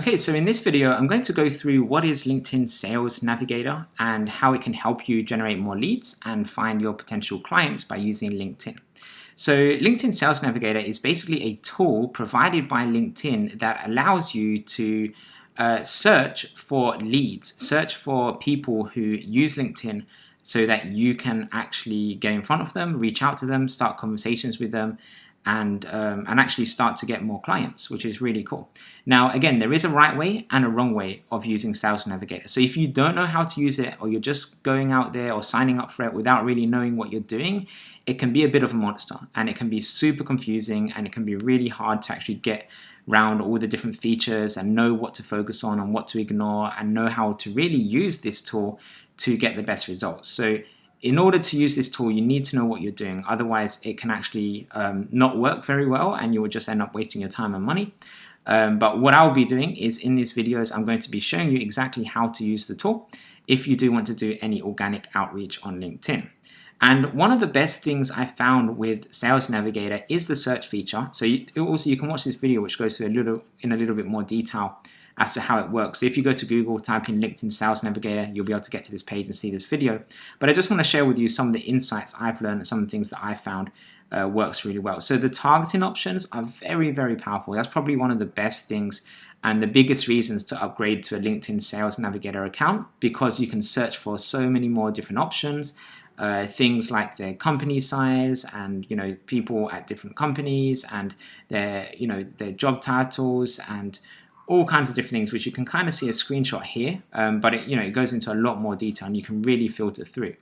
Okay, so in this video, I'm going to go through what is LinkedIn Sales Navigator and how it can help you generate more leads and find your potential clients by using LinkedIn. So LinkedIn Sales Navigator is basically a tool provided by LinkedIn that allows you to search for leads, search for people who use LinkedIn so that you can actually get in front of them, reach out to them, start conversations with them, and actually start to get more clients, which is really cool. Now, again, there is a right way and a wrong way of using Sales Navigator. So if you don't know how to use it, or you're just going out there or signing up for it without really knowing what you're doing, it can be a bit of a monster, and it can be super confusing, and it can be really hard to actually get around all the different features and know what to focus on and what to ignore and know how to really use this tool to get the best results. So in order to use this tool, you need to know what you're doing. Otherwise, it can actually not work very well, and you will just end up wasting your time and money. But what I'll be doing is, in these videos, I'm going to be showing you exactly how to use the tool if you do want to do any organic outreach on LinkedIn. And one of the best things I found with Sales Navigator is the search feature. So you can watch this video, which goes through in a little bit more detail as to how it works. So if you go to Google, type in LinkedIn Sales Navigator, you'll be able to get to this page and see this video. But I just want to share with you some of the insights I've learned and some of the things that I found works really well. So the targeting options are very, very powerful. That's probably one of the best things and the biggest reasons to upgrade to a LinkedIn Sales Navigator account, because you can search for so many more different options. Things like their company size and people at different companies and their job titles and all kinds of different things, which you can kind of see a screenshot here, but it goes into a lot more detail and you can really filter through.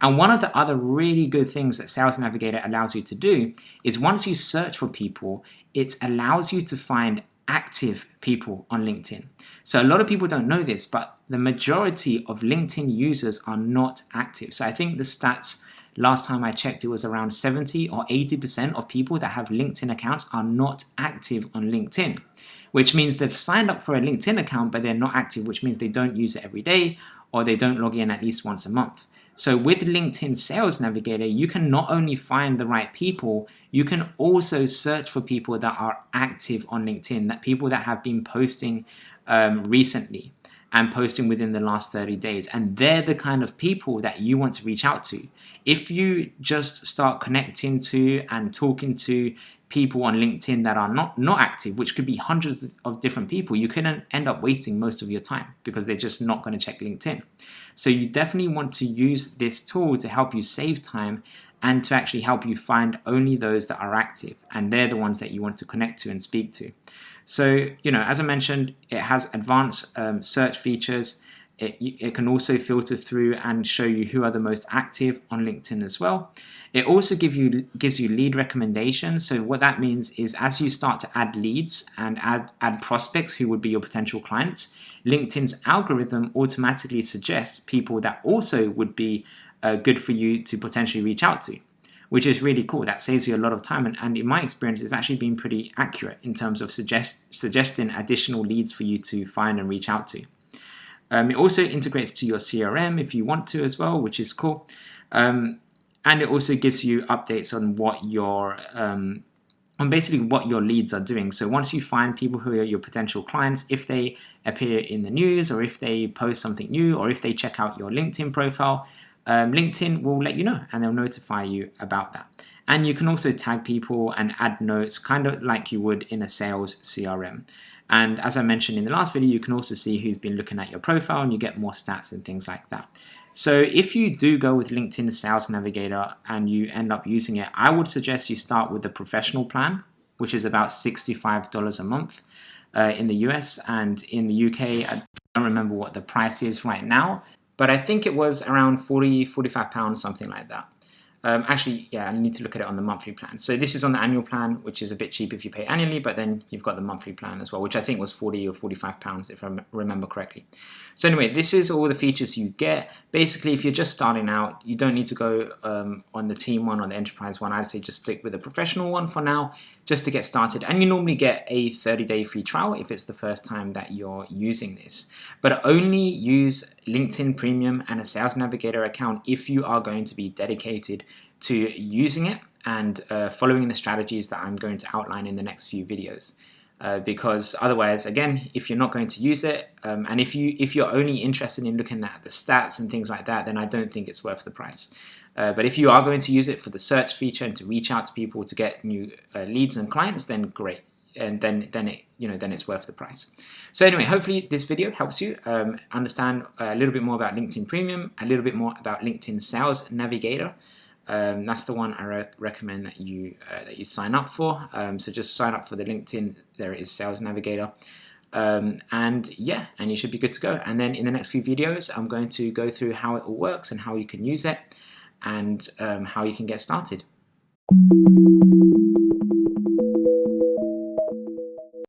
And one of the other really good things that Sales Navigator allows you to do is, once you search for people, it allows you to find active people on LinkedIn. So a lot of people don't know this, but the majority of LinkedIn users are not active. So I think the stats, last time I checked, it was around 70 or 80% of people that have LinkedIn accounts are not active on LinkedIn, which means they've signed up for a LinkedIn account, but they're not active, which means they don't use it every day, or they don't log in at least once a month. So with LinkedIn Sales Navigator, you can not only find the right people, you can also search for people that are active on LinkedIn, that people that have been posting recently and posting within the last 30 days. And they're the kind of people that you want to reach out to. If you just start connecting to and talking to people on LinkedIn that are not active, which could be hundreds of different people, you can end up wasting most of your time because they're just not going to check LinkedIn. So you definitely want to use this tool to help you save time and to actually help you find only those that are active, and they're the ones that you want to connect to and speak to. So, as I mentioned, it has advanced search features. It can also filter through and show you who are the most active on LinkedIn as well. It also gives you lead recommendations. So what that means is, as you start to add leads and add prospects who would be your potential clients, LinkedIn's algorithm automatically suggests people that also would be good for you to potentially reach out to, which is really cool. That saves you a lot of time, and in my experience, it's actually been pretty accurate in terms of suggesting additional leads for you to find and reach out to. It also integrates to your CRM if you want to as well, which is cool. And it also gives you updates on what on basically what your leads are doing. So once you find people who are your potential clients, if they appear in the news, or if they post something new, or if they check out your LinkedIn profile, LinkedIn will let you know and they'll notify you about that. And you can also tag people and add notes, kind of like you would in a sales CRM. And as I mentioned in the last video, you can also see who's been looking at your profile, and you get more stats and things like that. So if you do go with LinkedIn Sales Navigator and you end up using it, I would suggest you start with the professional plan, which is about $65 a month in the US, and in the UK, I don't remember what the price is right now, but I think it was around £45, something like that. Actually, yeah, I need to look at it on the monthly plan. So this is on the annual plan, which is a bit cheap if you pay annually, but then you've got the monthly plan as well, which I think was £40 or £45 if I remember correctly. So anyway, this is all the features you get. Basically, if you're just starting out, you don't need to go on the team one or the enterprise one. I'd say just stick with the professional one for now, just to get started. And you normally get a 30-day free trial if it's the first time that you're using this. But only use LinkedIn Premium and a Sales Navigator account if you are going to be dedicated to using it and following the strategies that I'm going to outline in the next few videos. because otherwise, again, if you're not going to use it, and if you're only interested in looking at the stats and things like that, then I don't think it's worth the price. But if you are going to use it for the search feature and to reach out to people to get new leads and clients, then great, and then it's worth the price. So anyway, hopefully this video helps you understand a little bit more about LinkedIn Premium, a little bit more about LinkedIn Sales Navigator. That's the one I recommend that you sign up for. So just sign up for the LinkedIn. There it is, Sales Navigator. And you should be good to go. And then in the next few videos, I'm going to go through how it all works and how you can use it, and how you can get started.